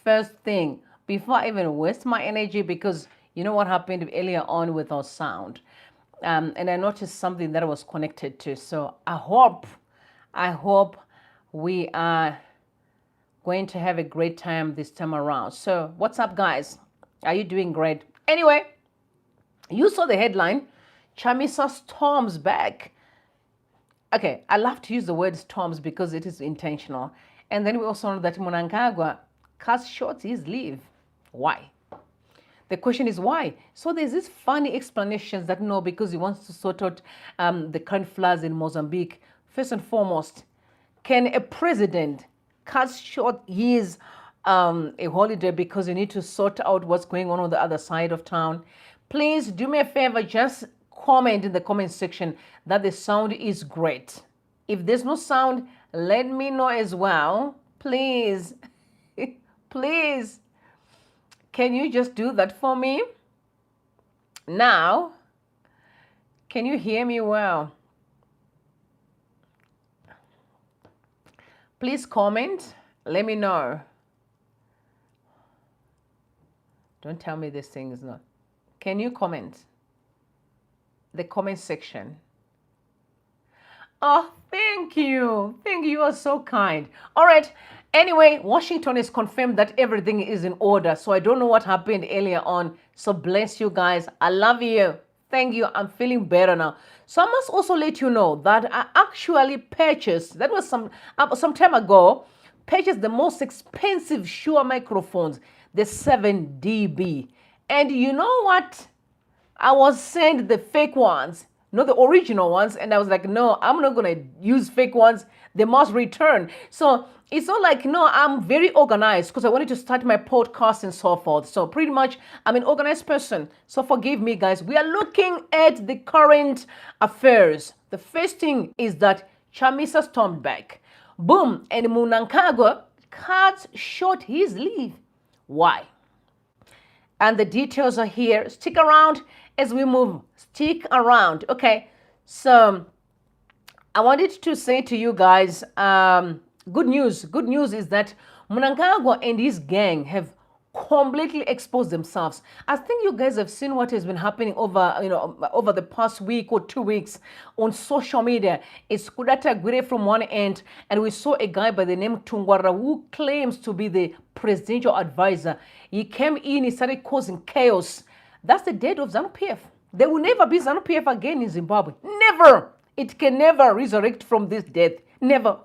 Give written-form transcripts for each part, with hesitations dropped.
first thing before I even waste my energy, because you know what happened earlier on with our sound. And I noticed something that I was connected to. So I hope we are going to have a great time this time around. So what's up, guys? Are you doing great? Anyway, you saw the headline, Chamisa storms back. Okay, I love to use the word storms because it is intentional. And then we also know that Mnangagwa cuts short his leave. Why? The question is why? So there's this funny explanations that no, because he wants to sort out the current floods in Mozambique. First and foremost, can a president cut short his a holiday because you need to sort out what's going on the other side of town? Please do me a favor, just comment in the comment section that the sound is great. If there's no sound, let me know as well. Please, please. Can you just do that for me? Now, can you hear me well? Please comment. Let me know. Don't tell me this thing is not. Can you comment? The comment section. Oh, thank you. Thank you. You are so kind. All right. Anyway, Washington has confirmed that everything is in order. So I don't know what happened earlier on. So bless you guys. I love you. Thank you. I'm feeling better now. So I must also let you know that I actually purchased, that was some time ago, purchased the most expensive Shure microphones, the 7 dB. And you know what? I was sent the fake ones, not the original ones. And I was like, no, I'm not going to use fake ones. They must return. So it's not like, no, I'm very organized because I wanted to start my podcast and so forth. So pretty much I'm an organized person. So forgive me, guys. We are looking at the current affairs. The first thing is that Chamisa stormed back. Boom. And Mnangagwa cuts short his leave. Why? And the details are here. Stick around as we move. Stick around. Okay. So I wanted to say to you guys, good news. Good news is that Mnangagwa and his gang have completely exposed themselves. I think you guys have seen what has been happening over the past week or 2 weeks on social media. It's Kudata Gwire from one end, and we saw a guy by the name Tungwara who claims to be the presidential advisor. He came in, he started causing chaos. That's the death of ZANU-PF. There will never be ZANU-PF again in Zimbabwe. Never. It can never resurrect from this death. Never.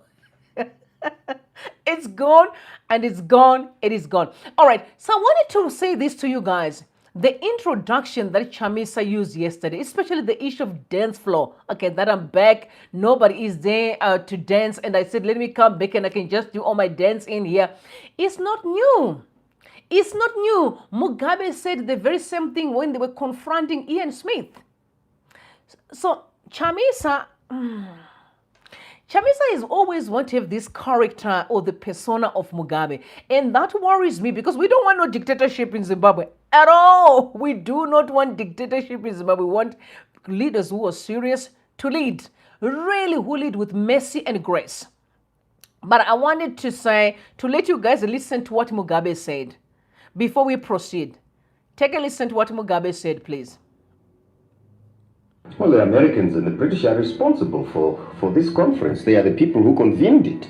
It's gone, and it's gone. It is gone. All right. So I wanted to say this to you guys. The introduction that Chamisa used yesterday, especially the issue of dance floor. Okay, that I'm back. Nobody is there to dance. And I said, let me come back and I can just do all my dance in here. It's not new. It's not new. Mugabe said the very same thing when they were confronting Ian Smith. So Chamisa is always want to have this character or the persona of Mugabe. And that worries me because we don't want no dictatorship in Zimbabwe at all. We do not want dictatorship in Zimbabwe. We want leaders who are serious to lead, really who lead with mercy and grace. But I wanted to say, to let you guys listen to what Mugabe said before we proceed. Take a listen to what Mugabe said, please. Well, the Americans and the British are responsible for this conference. They are the people who convened it.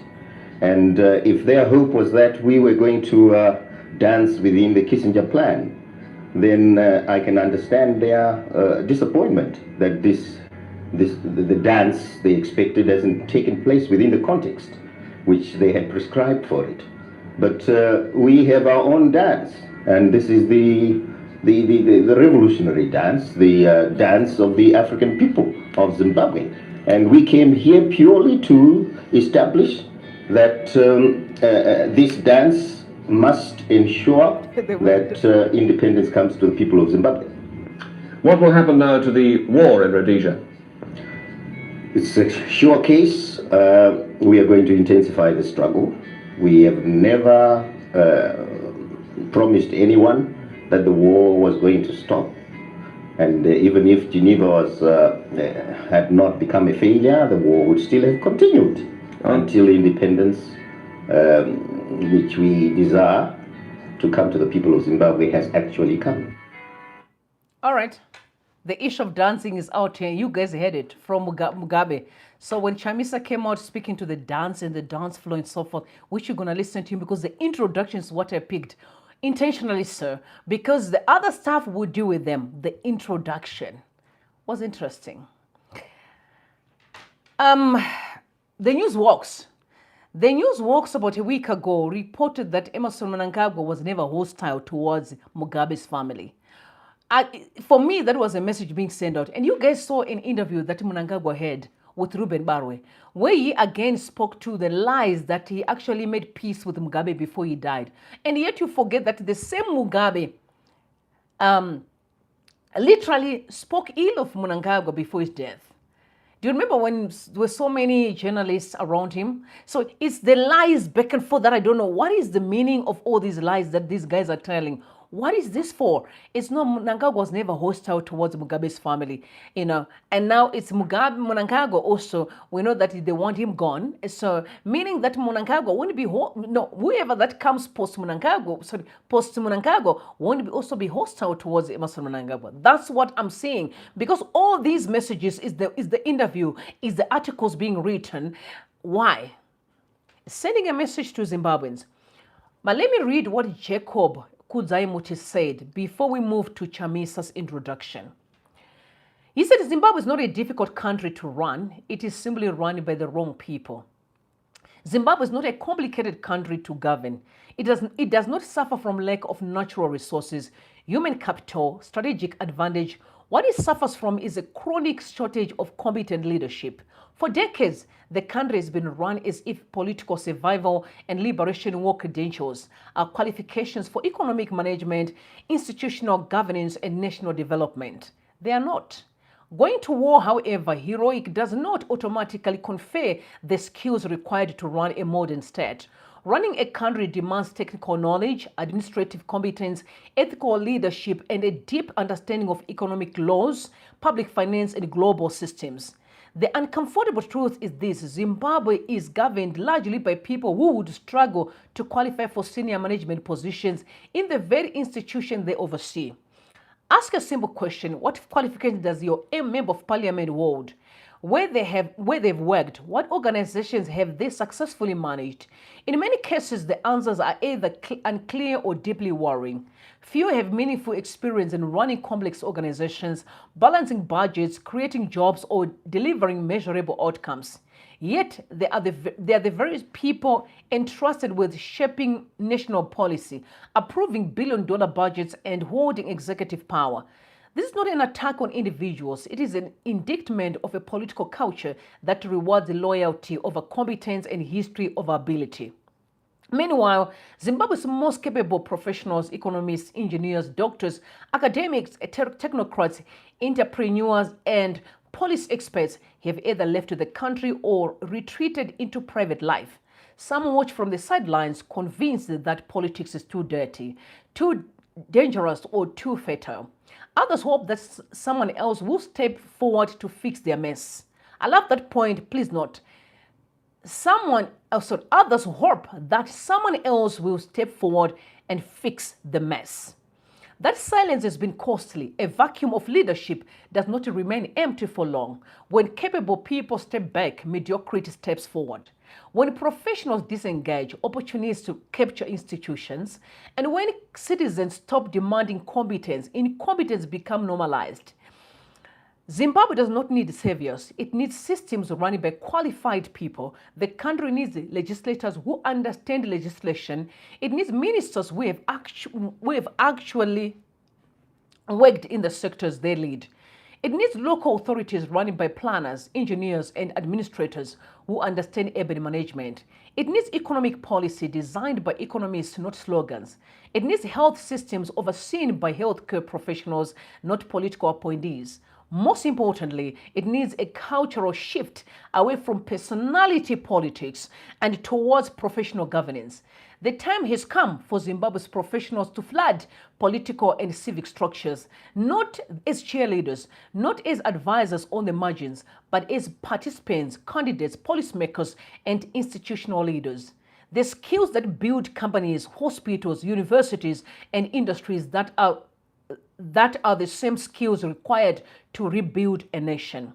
And if their hope was that we were going to dance within the Kissinger plan, then I can understand their disappointment that the dance they expected hasn't taken place within the context which they had prescribed for it. But we have our own dance, and this is the revolutionary dance, the dance of the African people of Zimbabwe. And we came here purely to establish that this dance must ensure that independence comes to the people of Zimbabwe. What will happen now to the war in Rhodesia? It's a sure case. We are going to intensify the struggle. We have never promised anyone that the war was going to stop. And even if Geneva had not become a failure, the war would still have continued until independence, which we desire. to come to the people of Zimbabwe has actually come. All right. The issue of dancing is out here. You guys heard it from Mugabe. So when Chamisa came out speaking to the dance and the dance floor and so forth, which you're going to listen to him because the introduction is what I picked. Intentionally, sir, because the other stuff would do with them. The introduction was interesting. The news walks. The news walks about a week ago reported that Emerson Mnangagwa was never hostile towards Mugabe's family. For me, that was a message being sent out. And you guys saw an interview that Mnangagwa had with Ruben Barwe, where he again spoke to the lies that he actually made peace with Mugabe before he died. And yet you forget that the same Mugabe literally spoke ill of Mnangagwa before his death. Do you remember when there were so many journalists around him? So it's the lies back and forth that I don't know. What is the meaning of all these lies that these guys are telling? What is this for? It's not, Mnangagwa was never hostile towards Mugabe's family, you know. And now it's Mnangagwa also. We know that they want him gone. So meaning that Mnangagwa won't be, whoever that comes post Mnangagwa won't also be hostile towards Emerson Mnangagwa. That's what I'm saying. Because all these messages is the interview, is the articles being written. Why? Sending a message to Zimbabweans. But let me read what Jacob Kudzaimuti said before we move to Chamisa's introduction. He said Zimbabwe is not a difficult country to run. It is simply run by the wrong people. Zimbabwe is not a complicated country to govern. It does not suffer from lack of natural resources, human capital, strategic advantage. What it suffers from is a chronic shortage of competent leadership. For decades, the country has been run as if political survival and liberation war credentials are qualifications for economic management, institutional governance, and national development. They are not. Going to war, however, heroic does not automatically confer the skills required to run a modern state. Running a country demands technical knowledge, administrative competence, ethical leadership, and a deep understanding of economic laws, public finance, and global systems. The uncomfortable truth is this: Zimbabwe is governed largely by people who would struggle to qualify for senior management positions in the very institution they oversee. Ask a simple question: what qualifications does your member of parliament hold? Where they've worked, what organizations have they successfully managed? In many cases, the answers are either unclear or deeply worrying. Few have meaningful experience in running complex organizations, balancing budgets, creating jobs, or delivering measurable outcomes. Yet, they are the very people entrusted with shaping national policy, approving billion-dollar budgets, and holding executive power. This is not an attack on individuals. It is an indictment of a political culture that rewards loyalty over competence and history over ability. Meanwhile, Zimbabwe's most capable professionals, economists, engineers, doctors, academics, technocrats, entrepreneurs, and police experts have either left the country or retreated into private life. Some watch from the sidelines, convinced that politics is too dirty, too dangerous, or too fatal. Others hope that someone else will step forward to fix their mess. I love that point. Please note. Others hope that someone else will step forward and fix the mess. That silence has been costly. A vacuum of leadership does not remain empty for long. When capable people step back, mediocrity steps forward. When professionals disengage, opportunities to capture institutions. And when citizens stop demanding competence, incompetence becomes normalized. Zimbabwe does not need saviors. It needs systems run by qualified people. The country needs legislators who understand legislation. It needs ministers who have actually worked in the sectors they lead. It needs local authorities run by planners, engineers, and administrators who understand urban management. It needs economic policy designed by economists, not slogans. It needs health systems overseen by healthcare professionals, not political appointees. Most importantly, it needs a cultural shift away from personality politics and towards professional governance. The time has come for Zimbabwe's professionals to flood political and civic structures, not as cheerleaders, not as advisors on the margins, but as participants, candidates, policymakers, and institutional leaders. The skills that build companies, hospitals, universities, and industries that are the same skills required to rebuild a nation.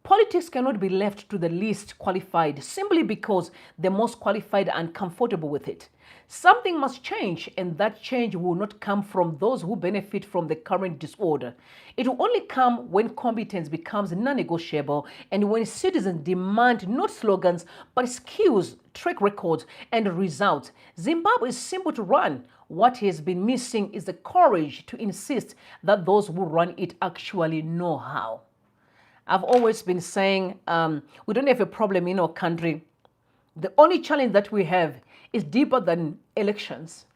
Politics cannot be left to the least qualified simply because the most qualified are uncomfortable with it. Something must change, and that change will not come from those who benefit from the current disorder. It will only come when competence becomes non negotiable and when citizens demand not slogans but skills, track records, and results. Zimbabwe is simple to run. What has been missing is the courage to insist that those who run it actually know how. I've always been saying we don't have a problem in our country. The only challenge that we have is deeper than elections.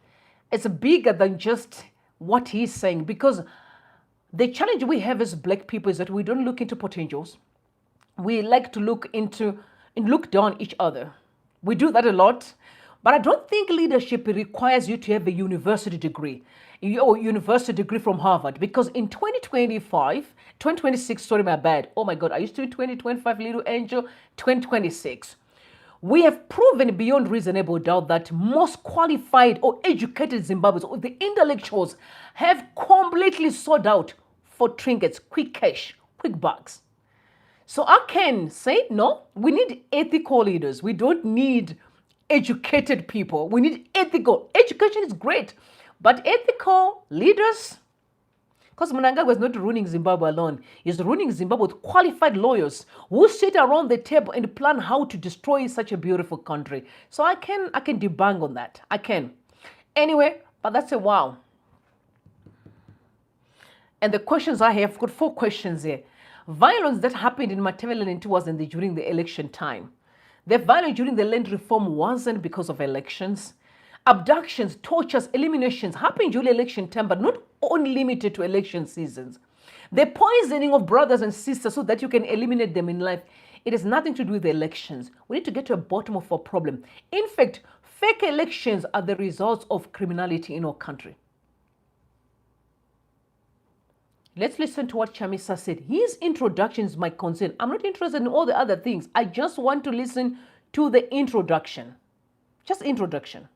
It's bigger than just what he's saying, because the challenge we have as black people is that we don't look into potentials. We like to look down each other. We do that a lot. But I don't think leadership requires you to have a university degree or university degree from Harvard, because in 2026, sorry, my bad. Oh my God, I used to be 2025, little angel, 2026. We have proven beyond reasonable doubt that most qualified or educated Zimbabweans, or the intellectuals, have completely sold out for trinkets, quick cash, quick bucks. So I can say, no, we need ethical leaders. We don't need educated people. We need ethical. Education is great, but ethical leaders, because Mnangagwa is not ruling Zimbabwe alone. He's ruling Zimbabwe with qualified lawyers who sit around the table and plan how to destroy such a beautiful country. So I can debunk on that. I can. Anyway, but that's a wow. And the questions I have, I've got 4 questions here. Violence that happened in Matabeleland wasn't during the election time. The violence during the land reform wasn't because of elections. Abductions, tortures, eliminations happened during election time, but not only limited to election seasons. The poisoning of brothers and sisters so that you can eliminate them in life, it has nothing to do with the elections. We need to get to the bottom of our problem. In fact, fake elections are the results of criminality in our country. Let's listen to what Chamisa said. His introduction is my concern. I'm not interested in all the other things. I just want to listen to the introduction. Just introduction.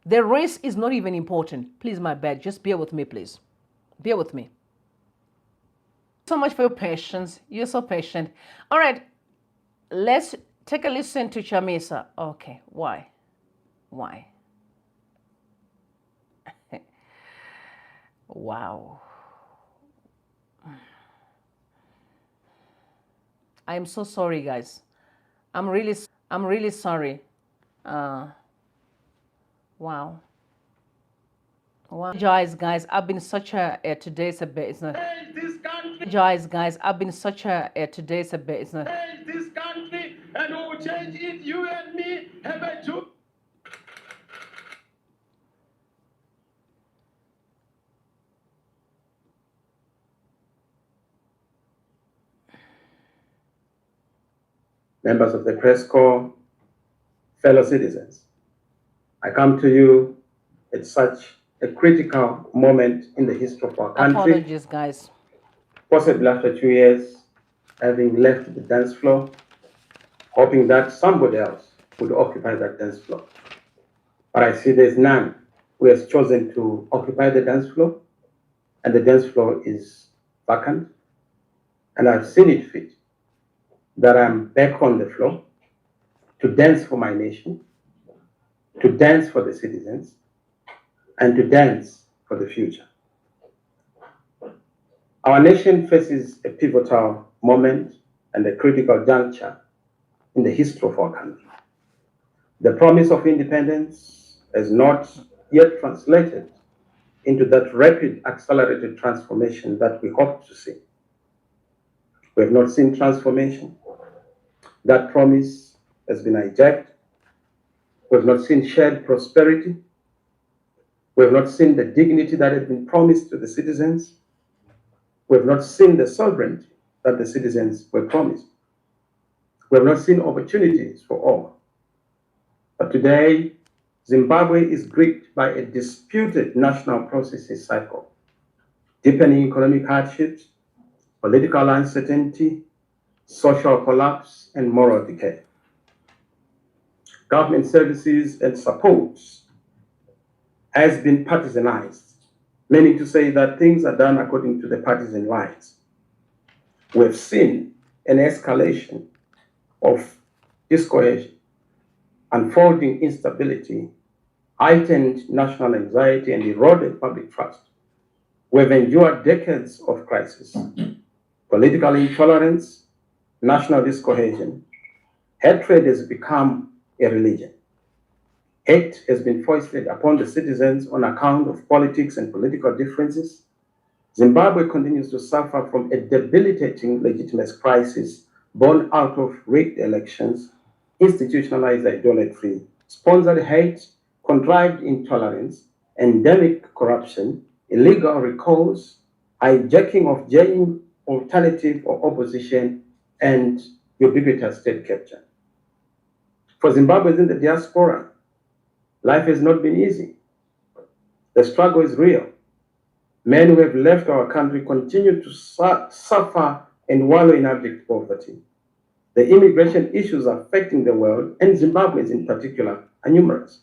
The race is not even important. Please, my bad. Just bear with me, please. Bear with me. So much for your patience. You're so patient. All right. Let's take a listen to Chamisa. Okay. Why? Why? Wow. I am so sorry, guys. I'm really sorry. Wow. Wow. Guys. I've been such a today's a bit. It's not. Guys. I've been such a today's a bit. It's not. This country, and we will change it. You and me have a job. Members of the press corps, fellow citizens, I come to you at such a critical moment in the history of our country. Apologies, guys. Possibly after 2 years, having left the dance floor, hoping that somebody else would occupy that dance floor. But I see there's none who has chosen to occupy the dance floor, and the dance floor is vacant. And I've seen it fit that I'm back on the floor to dance for my nation, to dance for the citizens, and to dance for the future. Our nation faces a pivotal moment and a critical juncture in the history of our country. The promise of independence has not yet translated into that rapid, accelerated transformation that we hope to see. We have not seen transformation. That promise has been hijacked. We have not seen shared prosperity. We have not seen the dignity that had been promised to the citizens. We have not seen the sovereignty that the citizens were promised. We have not seen opportunities for all. But today, Zimbabwe is gripped by a disputed national processes cycle, deepening economic hardships, political uncertainty, social collapse, and moral decay. government services and supports has been partisanized, meaning to say that things are done according to the partisan lines. We've seen an escalation of discohesion, unfolding instability, heightened national anxiety, and eroded public trust. We've endured decades of crisis, political intolerance, national discohesion. Hatred has become a religion. Hate has been foisted upon the citizens on account of politics and political differences. Zimbabwe continues to suffer from a debilitating legitimacy crisis born out of rigged elections, institutionalized idolatry, sponsored hate, contrived intolerance, endemic corruption, illegal recalls, hijacking of genuine alternative or opposition, and ubiquitous state capture. For Zimbabweans in the diaspora, life has not been easy. The struggle is real. Men who have left our country continue to suffer and wallow in abject poverty. The immigration issues affecting the world, and Zimbabweans in particular, are numerous.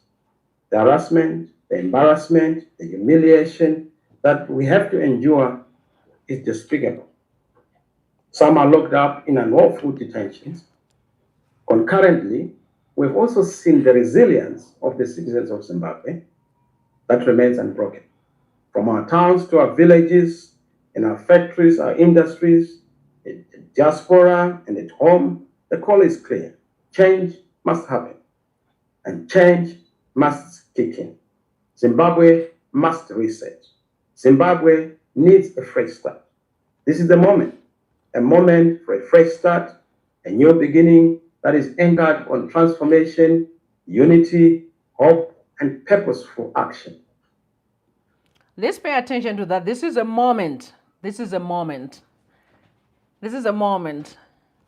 The harassment, the embarrassment, the humiliation that we have to endure is despicable. Some are locked up in unlawful detentions. Concurrently, we've also seen the resilience of the citizens of Zimbabwe that remains unbroken. From our towns to our villages, in our factories, our industries, in the diaspora, and at home, the call is clear. Change must happen, and change must kick in. Zimbabwe must reset. Zimbabwe needs a fresh start. This is the moment, a moment for a fresh start, a new beginning that is anchored on transformation, unity, hope, and purposeful action. Let's pay attention to that. This is a moment. This is a moment. This is a moment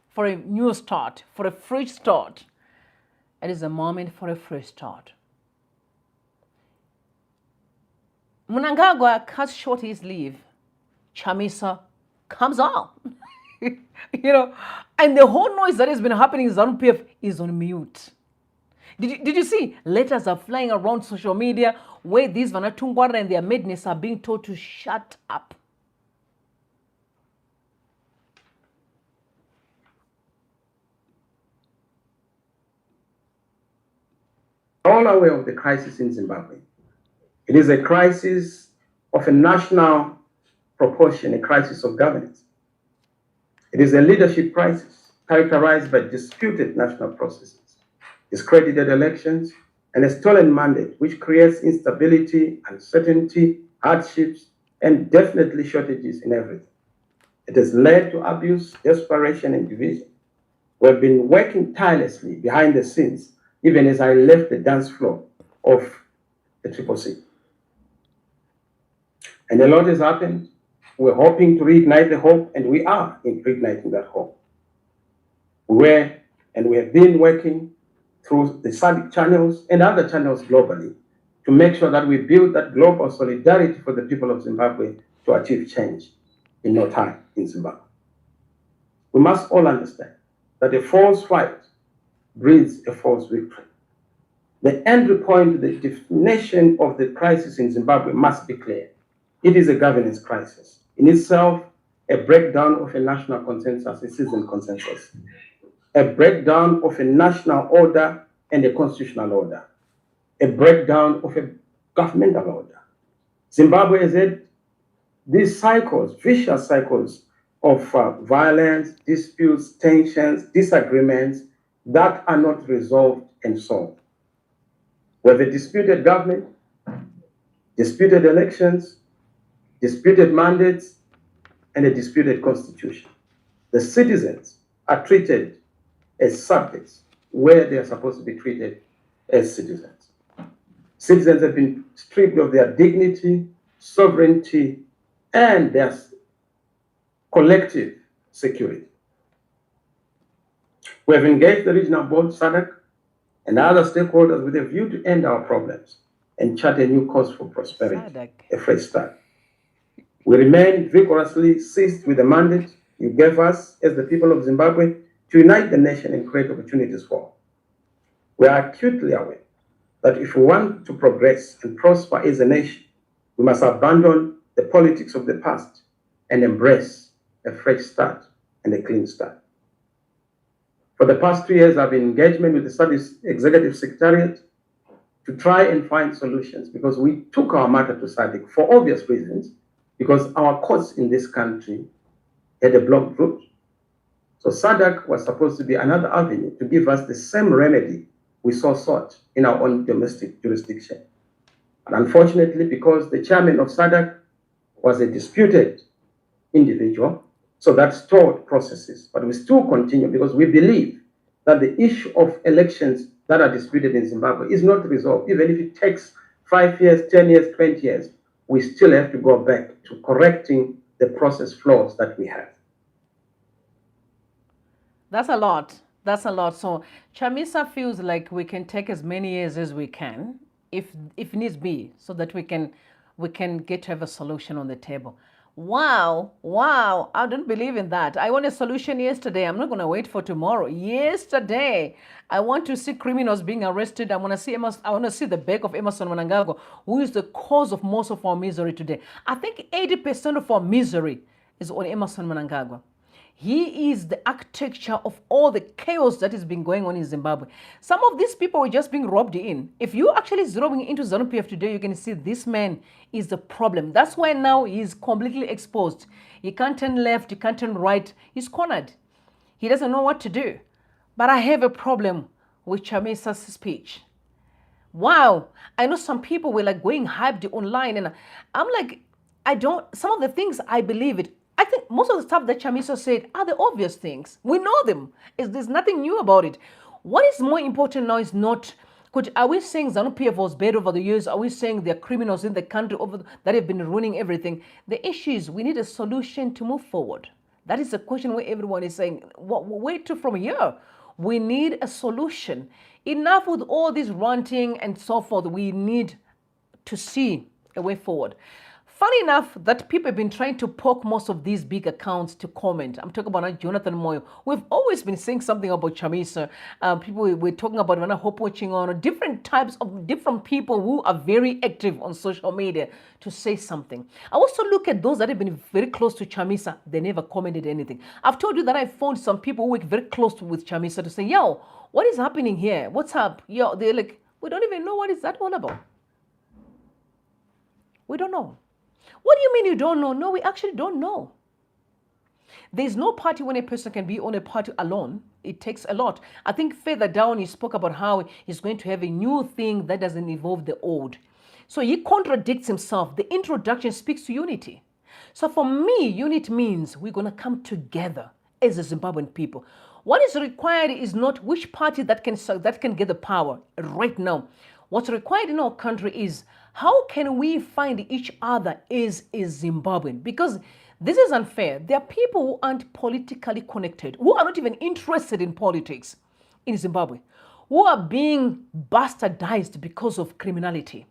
for a new start, for a fresh start. It is a moment for a fresh start. Mnangagwa cuts short his leave. Chamisa comes out. And the whole noise that has been happening in ZANU-PF is on mute. Did you see? Letters are flying around social media where these Vanatungwara and their madness are being told to shut up. All aware of the crisis in Zimbabwe. It is a crisis of a national proportion, a crisis of governance. It is a leadership crisis characterized by disputed national processes, discredited elections, and a stolen mandate which creates instability, uncertainty, hardships, and definitely shortages in everything. It has led to abuse, desperation, and division. We've been working tirelessly behind the scenes, even as I left the dance floor of the Triple C. And a lot has happened. We're hoping to reignite the hope, and we are reigniting that hope. We have been working through the SADC channels and other channels globally to make sure that we build that global solidarity for the people of Zimbabwe to achieve change in no time in Zimbabwe. We must all understand that a false fight breeds a false victory. The end point, the definition of the crisis in Zimbabwe must be clear. It is a governance crisis. In itself, a breakdown of a national consensus, a citizen consensus. A breakdown of a national order and a constitutional order. A breakdown of a governmental order. Zimbabwe has had these cycles, vicious cycles of violence, disputes, tensions, disagreements that are not resolved and solved. We have a disputed government, disputed elections, disputed mandates, and a disputed constitution. The citizens are treated as subjects where they are supposed to be treated as citizens. Citizens have been stripped of their dignity, sovereignty, and their collective security. We have engaged the regional board, SADC, and other stakeholders with a view to end our problems and chart a new course for prosperity, SADC. a fresh start. We remain vigorously seized with the mandate you gave us as the people of Zimbabwe to unite the nation and create opportunities for all. We are acutely aware that if we want to progress and prosper as a nation, we must abandon the politics of the past and embrace a fresh start and a clean start. For the past 2 years, I've been in engagement with the Studies Executive Secretariat to try and find solutions because we took our matter to SADC for obvious reasons, because our courts in this country had a blocked route. So SADC was supposed to be another avenue to give us the same remedy we saw sought in our own domestic jurisdiction. And unfortunately, because the chairman of SADC was a disputed individual, so that stalled processes. But we still continue because we believe that the issue of elections that are disputed in Zimbabwe is not resolved. Even if it takes 5 years, 10 years, 20 years, we still have to go back to correcting the process flaws that we have. That's a lot. That's a lot. So Chamisa feels like we can take as many years as we can, if needs be, so that we can get to have a solution on the table. Wow, wow, I don't believe in that. I want a solution yesterday. I'm not going to wait for tomorrow. Yesterday, I want to see criminals being arrested. I want to see the back of Emerson Mnangagwa, who is the cause of most of our misery today. I think 80% of our misery is on Emerson Mnangagwa. He is the architecture of all the chaos that has been going on in Zimbabwe. Some of these people were just being robbed in. If you actually zeroing into ZANU-PF today, you can see this man is the problem. That's why now he's completely exposed. He can't turn left, he can't turn right. He's cornered. He doesn't know what to do. But I have a problem with Chamisa's speech. Wow. I know some people were like going hyped online, and I'm like, some of the things I believe it. I think most of the stuff that Chamisa said are the obvious things. We know them. There's nothing new about it. What is more important now is not, are we saying ZANU-PF was bad over the years? Are we saying there are criminals in the country that have been ruining everything? The issue is we need a solution to move forward. That is the question where everyone is saying, where to from here? We need a solution. Enough with all this ranting and so forth. We need to see a way forward. Funny enough that people have been trying to poke most of these big accounts to comment. I'm talking about Jonathan Moyo. We've always been saying something about Chamisa. People were talking about when I hope watching on different types of different people who are very active on social media to say something. I also look at those that have been very close to Chamisa. They never commented anything. I've told you that I found some people who work very close with Chamisa to say, yo, what is happening here? What's up? Yo, they're like, we don't even know what is that all about. We don't know. What do you mean you don't know? No, we actually don't know. There's no party when a person can be on a party alone. It takes a lot. I think further down he spoke about how he's going to have a new thing that doesn't involve the old. So he contradicts himself. The introduction speaks to unity. So for me, unity means we're going to come together as a Zimbabwean people. What is required is not which party that can get the power right now. What's required in our country is how can we find each other as a Zimbabwean? Because this is unfair. There are people who aren't politically connected, who are not even interested in politics in Zimbabwe, who are being bastardized because of criminality.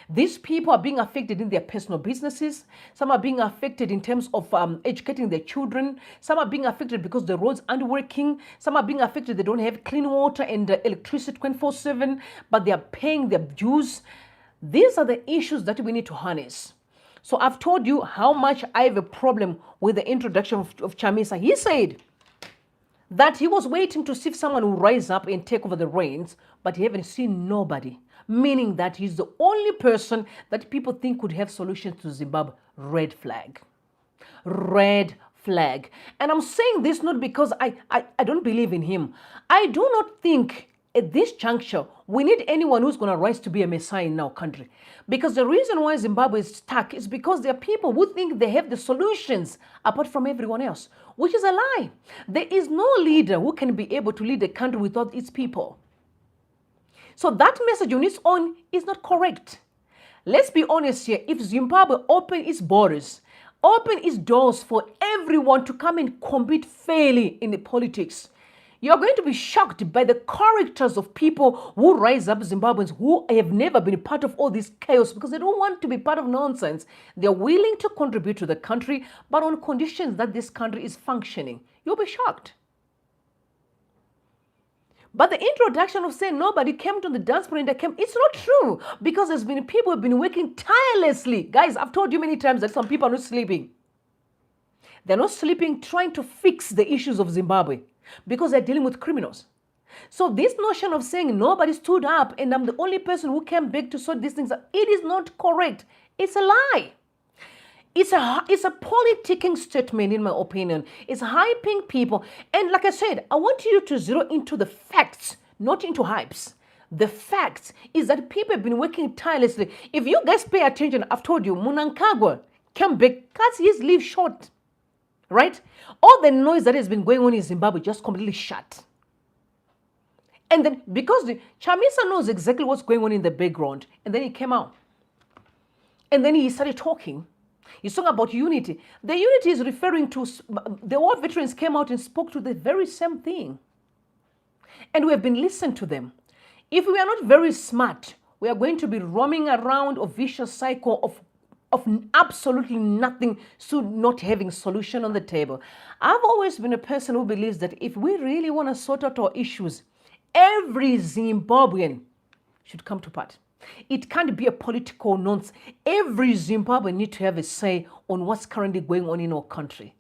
These people are being affected in their personal businesses. Some are being affected in terms of educating their children. Some are being affected because the roads aren't working. Some are being affected they don't have clean water and electricity 24/7, but they are paying their dues. These are the issues that we need to harness. So I've told you how much I have a problem with the introduction of Chamisa. He said that he was waiting to see if someone will rise up and take over the reins, but he haven't seen nobody. Meaning that he's the only person that people think could have solutions to Zimbabwe. Red flag. Red flag. And I'm saying this not because I don't believe in him. I do not think at this juncture we need anyone who's going to rise to be a messiah in our country. Because the reason why Zimbabwe is stuck is because there are people who think they have the solutions apart from everyone else, which is a lie. There is no leader who can be able to lead a country without its people. So that message on its own is not correct. Let's be honest here. If Zimbabwe open its borders, open its doors for everyone to come and compete fairly in the politics, you're going to be shocked by the characters of people who rise up, Zimbabweans who have never been part of all this chaos because they don't want to be part of nonsense. They're willing to contribute to the country, but on conditions that this country is functioning. You'll be shocked. But the introduction of saying nobody came to the dance floor and they came, it's not true. Because there's been people who have been working tirelessly. Guys, I've told you many times that some people are not sleeping. They're not sleeping trying to fix the issues of Zimbabwe because they're dealing with criminals. So this notion of saying nobody stood up and I'm the only person who came back to sort these things out, it is not correct. It's a lie. It's a politicking statement, in my opinion. It's hyping people. And like I said, I want you to zero into the facts, not into hypes. The facts is that people have been working tirelessly. If you guys pay attention, I've told you, Mnangagwa came back, cuts his leave short. Right? All the noise that has been going on in Zimbabwe just completely shut. And then because Chamisa knows exactly what's going on in the background, and then he came out. And then he started talking. He's talking about unity. The unity is referring to, the war veterans came out and spoke to the very same thing. And we have been listening to them. If we are not very smart, we are going to be roaming around a vicious cycle of absolutely nothing, so not having solution on the table. I've always been a person who believes that if we really want to sort out our issues, every Zimbabwean should come to part. It can't be a political nonsense. Every Zimbabwean needs to have a say on what's currently going on in our country.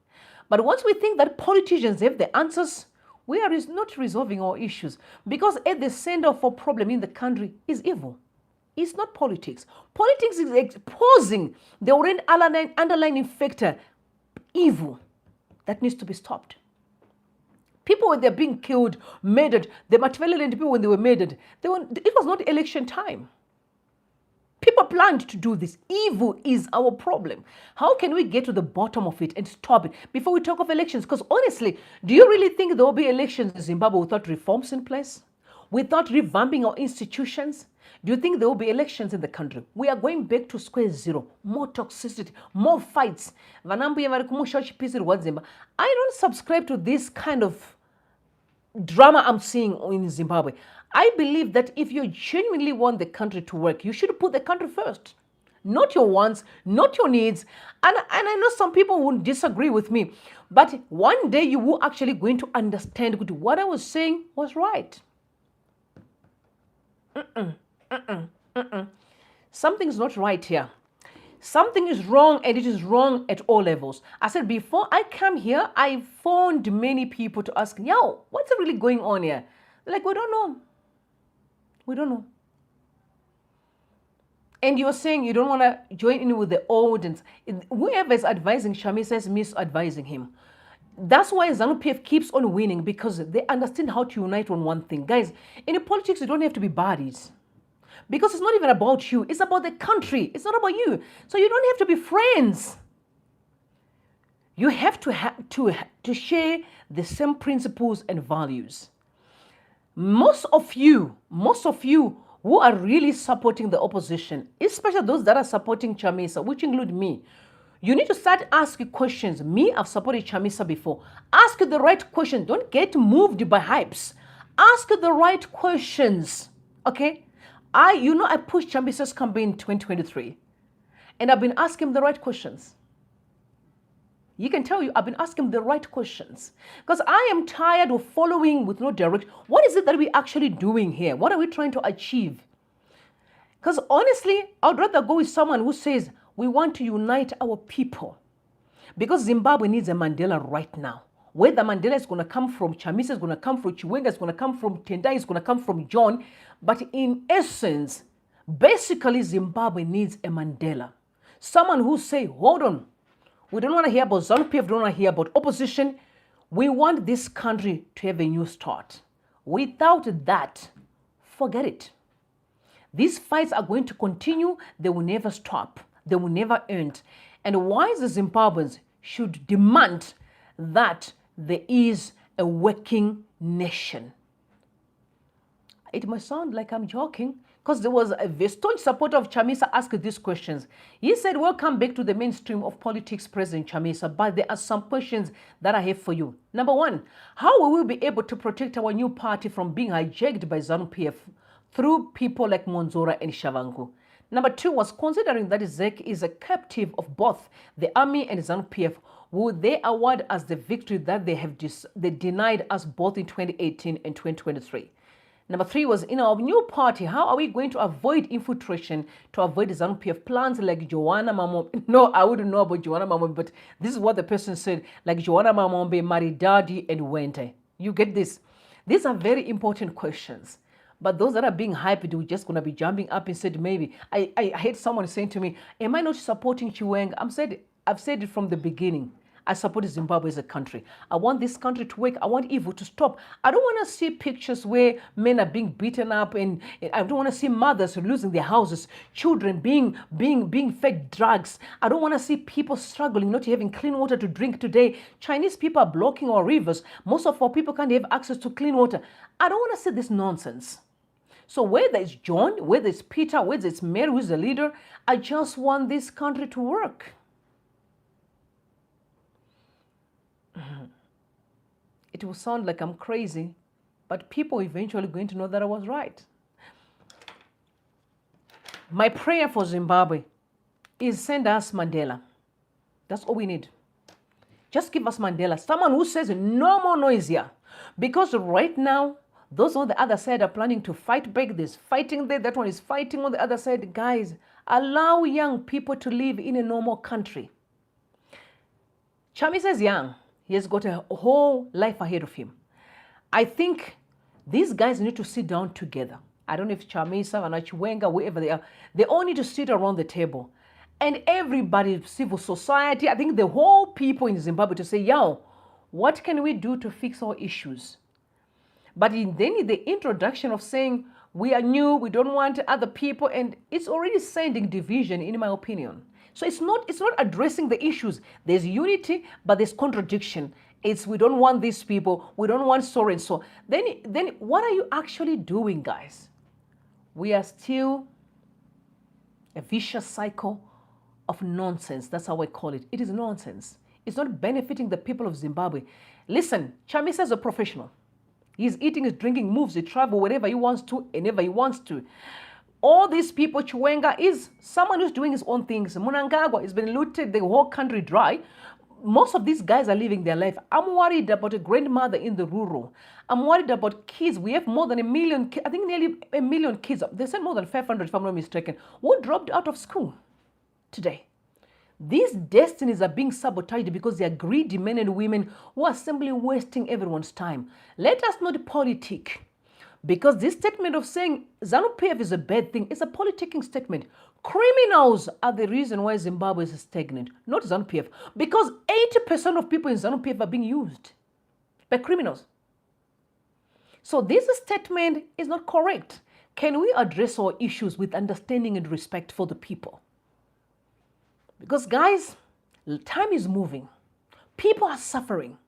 But once we think that politicians have the answers, we are not resolving our issues. Because at the center of our problem in the country is evil. It's not politics. Politics is exposing the underlying factor, evil, that needs to be stopped. People, when they're being killed, murdered, the Machiavellian people, when they were murdered, it was not election time. People planned to do this. Evil is our problem. How can we get to the bottom of it and stop it before we talk of elections? Because honestly, do you really think there will be elections in Zimbabwe without reforms in place? Without revamping our institutions? Do you think there will be elections in the country? We are going back to square zero. More toxicity, more fights. I don't subscribe to this kind of drama I'm seeing in Zimbabwe. I believe that if you genuinely want the country to work, you should put the country first. Not your wants, not your needs. And I know some people won't disagree with me. But one day you will actually going to understand what I was saying was right. Something's not right here. Something is wrong, and it is wrong at all levels. I said before I come here, I phoned many people to ask, yo, what's really going on here? They're like, we don't know. We don't know. And you're saying you don't want to join in with the old, and whoever is advising Chamisa is misadvising him. That's why ZANU-PF keeps on winning, because they understand how to unite on one thing. Guys, in politics, you don't have to be buddies. Because it's not even about you. It's about the country. It's not about you. So you don't have to be friends. You have to share the same principles and values. Most of you who are really supporting the opposition, especially those that are supporting Chamisa, which include me, you need to start asking questions. Me, I've supported Chamisa before. Ask the right questions. Don't get moved by hypes. Ask the right questions. Okay? I pushed Chamisa's campaign in 2023. And I've been asking him the right questions. You can tell I've been asking him the right questions. Because I am tired of following with no direction. What is it that we're actually doing here? What are we trying to achieve? Because honestly, I'd rather go with someone who says, we want to unite our people. Because Zimbabwe needs a Mandela right now. Whether Mandela is going to come from Chamisa, is going to come from Chiwenga, is going to come from Tendai, is going to come from John. But in essence, basically Zimbabwe needs a Mandela. Someone who say, hold on, we don't want to hear about ZANU-PF, we don't want to hear about opposition. We want this country to have a new start. Without that, forget it. These fights are going to continue. They will never stop. They will never end. And why the Zimbabweans should demand that there is a working nation. It must sound like I'm joking, because there was a staunch supporter of Chamisa asked these questions. He said, welcome back to the mainstream of politics, President Chamisa, but there are some questions that I have for you. Number one, how will we be able to protect our new party from being hijacked by ZANU-PF through people like Monzora and Shavangu? Number two was, considering that ZEC is a captive of both the army and ZANU-PF, would they award us the victory that they denied us both in 2018 and 2023? Number 3 was, in our new party, how are we going to avoid infiltration, to avoid the ZANU-PF plans like Joanna Mamombe? No, I wouldn't know about Joanna Mamombe, but this is what the person said, like Joanna Mamombe, Maridadi, and Wente. You get this? These are very important questions. But those that are being hyped, we're just going to be jumping up and said, maybe. I heard someone saying to me, am I not supporting Chiwenga? I've said it from the beginning. I support Zimbabwe as a country. I want this country to work. I want evil to stop. I don't want to see pictures where men are being beaten up, and I don't want to see mothers losing their houses, children being fed drugs. I don't want to see people struggling, not having clean water to drink today. Chinese people are blocking our rivers. Most of our people can't have access to clean water. I don't want to see this nonsense. So whether it's John, whether it's Peter, whether it's Mary who's the leader, I just want this country to work. It will sound like I'm crazy, but people eventually going to know that I was right. My prayer for Zimbabwe is send us Mandela. That's all we need. Just give us Mandela. Someone who says no more noise here. Because right now, those on the other side are planning to fight back. There's fighting there. That one is fighting on the other side. Guys, allow young people to live in a normal country. Chamisa is young. He has got a whole life ahead of him. I think these guys need to sit down together. I don't know if Chamisa and Chiwenga, wherever they are, they all need to sit around the table. And everybody, civil society, I think the whole people in Zimbabwe to say, yo, what can we do to fix our issues? But then the introduction of saying, we are new, we don't want other people, and it's already sending division, in my opinion. So it's not addressing the issues. There's unity, but there's contradiction. It's we don't want these people, we don't want so and so. Then what are you actually doing, guys? We are still a vicious cycle of nonsense. That's how I call it. It is nonsense. It's not benefiting the people of Zimbabwe. Listen, Chamisa is a professional. He's eating, he's drinking, moves, he travels wherever he wants to, whenever he wants to. All these people, Chiwenga is someone who's doing his own things. Mnangagwa has been looted the whole country dry. Most of these guys are living their life. I'm worried about a grandmother in the rural. I'm worried about kids. We have more than 1 million, I think nearly 1 million kids. They said more than 500, if I'm not mistaken, who dropped out of school today. These destinies are being sabotaged because they are greedy men and women who are simply wasting everyone's time. Let us not politic. Because this statement of saying ZANU-PF is a bad thing is a politicking statement. Criminals are the reason why Zimbabwe is stagnant, not ZANU-PF. Because 80% of people in ZANU-PF are being used by criminals. So this statement is not correct. Can we address our issues with understanding and respect for the people? Because guys, time is moving. People are suffering.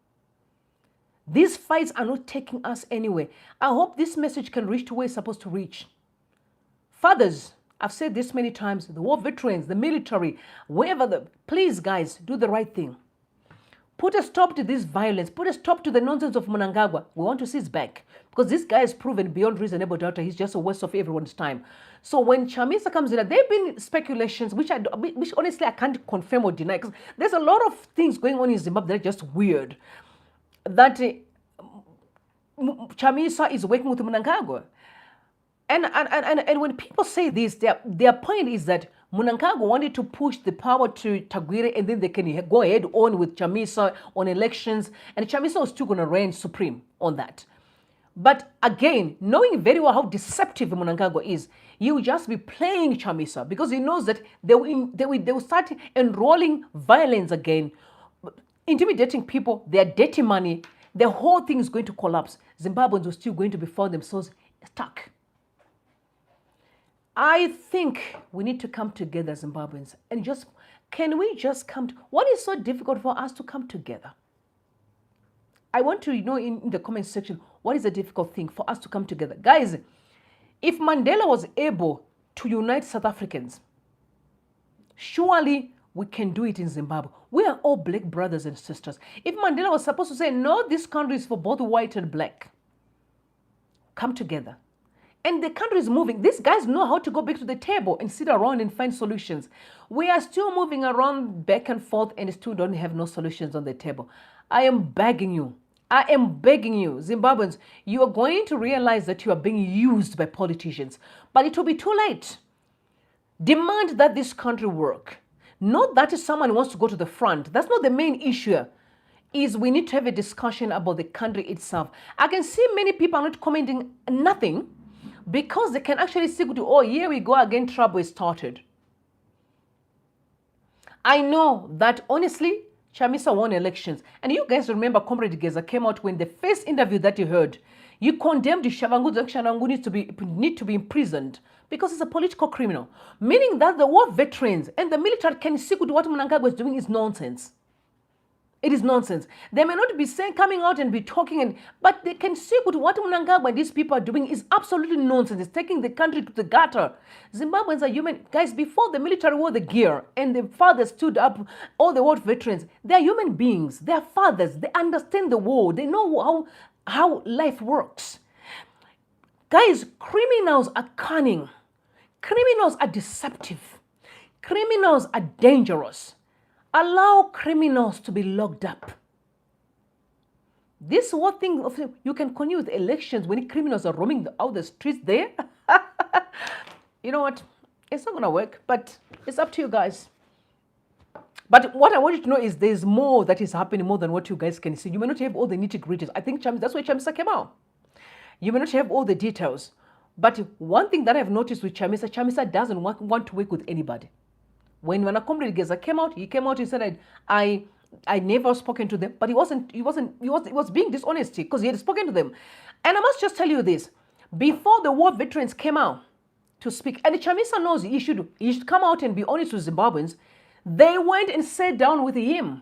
These fights are not taking us anywhere. I hope this message can reach to where it's supposed to reach. Fathers, I've said this many times, the war veterans, the military, wherever, please guys, do the right thing. Put a stop to this violence. Put a stop to the nonsense of Mnangagwa. We want to see his back. Because this guy is proven beyond reasonable doubt he's just a waste of everyone's time. So when Chamisa comes in, there have been speculations, which honestly I can't confirm or deny. Because there's a lot of things going on in Zimbabwe that are just weird. That Chamisa is working with Mnangagwa. And when people say this, their point is that Mnangagwa wanted to push the power to Tagwire, and then they can go ahead on with Chamisa on elections, and Chamisa was still going to reign supreme on that. But again, knowing very well how deceptive Mnangagwa is, he will just be playing Chamisa because he knows that they will start enrolling violence again, intimidating people, their dirty money. The whole thing is going to collapse. Zimbabweans are still going to be found themselves stuck. I think we need to come together, Zimbabweans, and can we just come to, what is so difficult for us to come together? I want to know in the comment section, what is the difficult thing for us to come together? Guys, if Mandela was able to unite South Africans, surely we can do it in Zimbabwe. We are all black brothers and sisters. If Mandela was supposed to say, no, this country is for both white and black, come together. And the country is moving. These guys know how to go back to the table and sit around and find solutions. We are still moving around back and forth and still don't have no solutions on the table. I am begging you, I am begging you, Zimbabweans, you are going to realize that you are being used by politicians, but it will be too late. Demand that this country work. Not that if someone wants to go to the front. That's not the main issue. Is we need to have a discussion about the country itself. I can see many people are not commenting nothing because they can actually see, oh, here we go again, trouble is started. I know that honestly, Chamisa won elections. And you guys remember Comrade Geza came out when the first interview that you heard, you condemned Shavangu need to be imprisoned because he's a political criminal. Meaning that the war veterans and the military can see what Mnangagwa is doing is nonsense. It is nonsense. They may not be saying, coming out and be talking, but they can see what Mnangagwa and these people are doing is absolutely nonsense. It's taking the country to the gutter. Zimbabweans are human. Guys, before the military wore the gear and the fathers stood up, all the war veterans, they are human beings. They are fathers. They understand the war. They know how life works. Guys, criminals are cunning. Criminals are deceptive. Criminals are dangerous. Allow criminals to be locked up. This one thing of you can continue with elections when criminals are roaming out the streets there. You know what? It's not going to work, but it's up to you guys. But what I want you to know is there's more that is happening more than what you guys can see. You may not have all the nitty-gritties. I think that's why Chamisa came out. You may not have all the details. But one thing that I've noticed with Chamisa doesn't want to work with anybody. When Comrade Geza came out, he came out and said, I never spoken to them, but he was being dishonest because he had spoken to them. And I must just tell you this, before the war veterans came out to speak, and Chamisa knows he should come out and be honest with Zimbabweans, they went and sat down with him.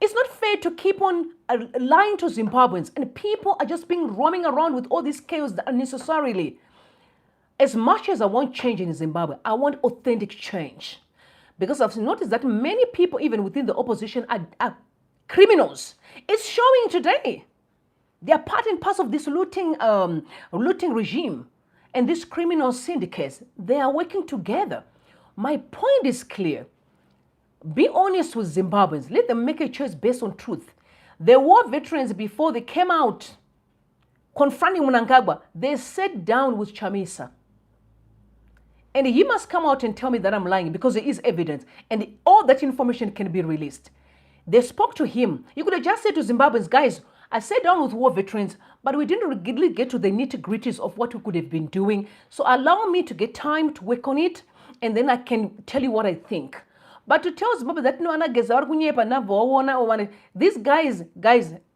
It's not fair to keep on lying to Zimbabweans, and people are just being roaming around with all this chaos unnecessarily. As much as I want change in Zimbabwe, I want authentic change. Because I've noticed that many people, even within the opposition, are criminals. It's showing today. They are part and parcel of this looting regime. And these criminal syndicates, they are working together. My point is clear. Be honest with Zimbabweans. Let them make a choice based on truth. The war veterans, before they came out confronting Mnangagwa, they sat down with Chamisa. And he must come out and tell me that I'm lying because there is evidence. And all that information can be released. They spoke to him. You could have just said to Zimbabweans, guys, I sat down with war veterans, but we didn't really get to the nitty-gritties of what we could have been doing. So allow me to get time to work on it, and then I can tell you what I think. But to tell Zimbabwe that no, these guys,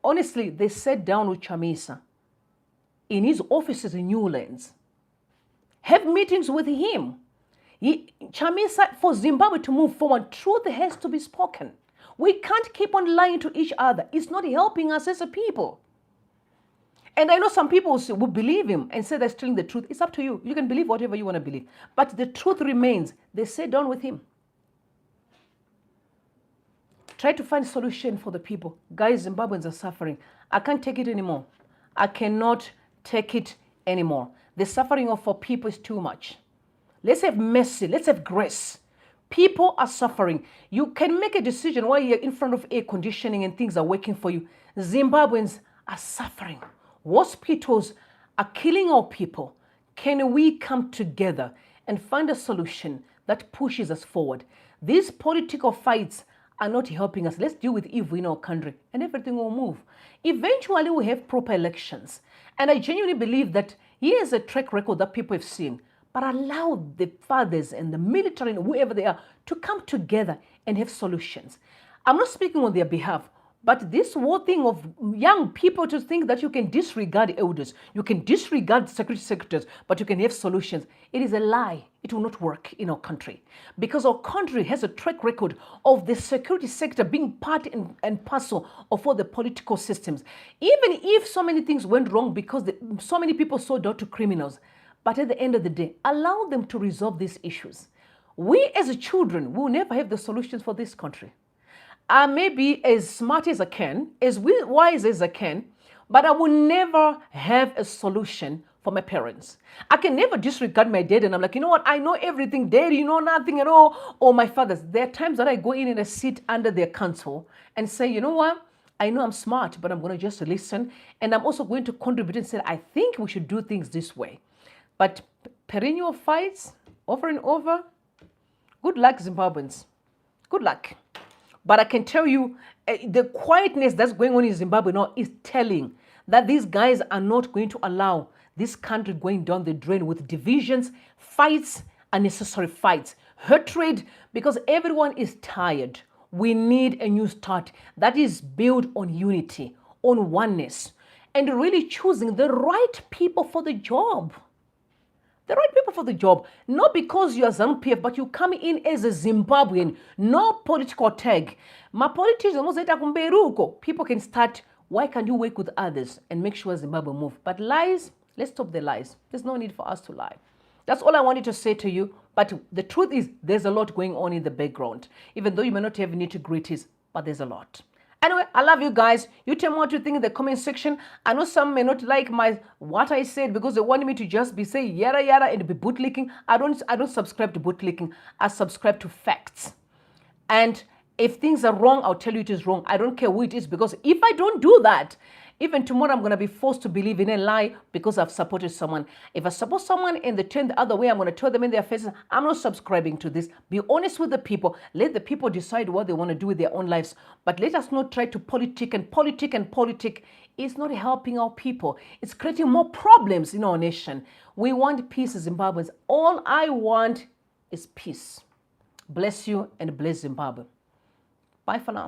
honestly, they sat down with Chamisa in his offices in Newlands. Have meetings with him. Chamisa, for Zimbabwe to move forward, truth has to be spoken. We can't keep on lying to each other. It's not helping us as a people. And I know some people will believe him and say they're telling the truth. It's up to you. You can believe whatever you want to believe. But the truth remains. They sat down with him. Try to find a solution for the people. Guys, Zimbabweans are suffering. I can't take it anymore. I cannot take it anymore. The suffering of our people is too much. Let's have mercy. Let's have grace. People are suffering. You can make a decision while you're in front of air conditioning and things are working for you. Zimbabweans are suffering. Hospitals are killing our people. Can we come together and find a solution that pushes us forward? These political fights are not helping us. Let's deal with evil in our country and everything will move. Eventually, we'll have proper elections. And I genuinely believe that here's a track record that people have seen. But allow the fathers and the military and whoever they are to come together and have solutions. I'm not speaking on their behalf, but this whole thing of young people to think that you can disregard elders, you can disregard security secretaries, but you can have solutions. It is a lie. It will not work in our country because our country has a track record of the security sector being part and parcel of all the political systems. Even if so many things went wrong because so many people sold out to criminals, but at the end of the day, allow them to resolve these issues. We as children will never have the solutions for this country. I may be as smart as I can, as wise as I can, but I will never have a solution for my parents. I can never disregard my dad and I'm like, you know what, I know everything, dad, you know nothing at all. Or my fathers. There are times that I go in and I sit under their counsel and say, you know what, I know I'm smart, but I'm going to just listen. And I'm also going to contribute and say, I think we should do things this way. But perennial fights, over and over, good luck, Zimbabweans. Good luck. But I can tell you, the quietness that's going on in Zimbabwe now is telling that these guys are not going to allow this country going down the drain with divisions, fights, unnecessary fights, hatred, because everyone is tired. We need a new start that is built on unity, on oneness, and really choosing the right people for the job. The right people for the job, not because you're ZANU-PF, but you come in as a Zimbabwean, no political tag. My politicians, people can start, why can't you work with others and make sure Zimbabwe move? But lies, let's stop the lies. There's no need for us to lie. That's all I wanted to say to you. But the truth is, there's a lot going on in the background. Even though you may not have nitty-gritties, but there's a lot. Anyway, I love you guys. You tell me what you think in the comment section. I know some may not like what I said because they want me to just be saying yada yada and be bootlicking. I don't subscribe to bootlicking. I subscribe to facts. And if things are wrong, I'll tell you it is wrong. I don't care who it is, because if I don't do that, even tomorrow I'm going to be forced to believe in a lie because I've supported someone. If I support someone and they turn the other way, I'm going to tell them in their faces, I'm not subscribing to this. Be honest with the people. Let the people decide what they want to do with their own lives. But let us not try to politic. It's not helping our people. It's creating more problems in our nation. We want peace as Zimbabweans. All I want is peace. Bless you and bless Zimbabwe. Bye for now.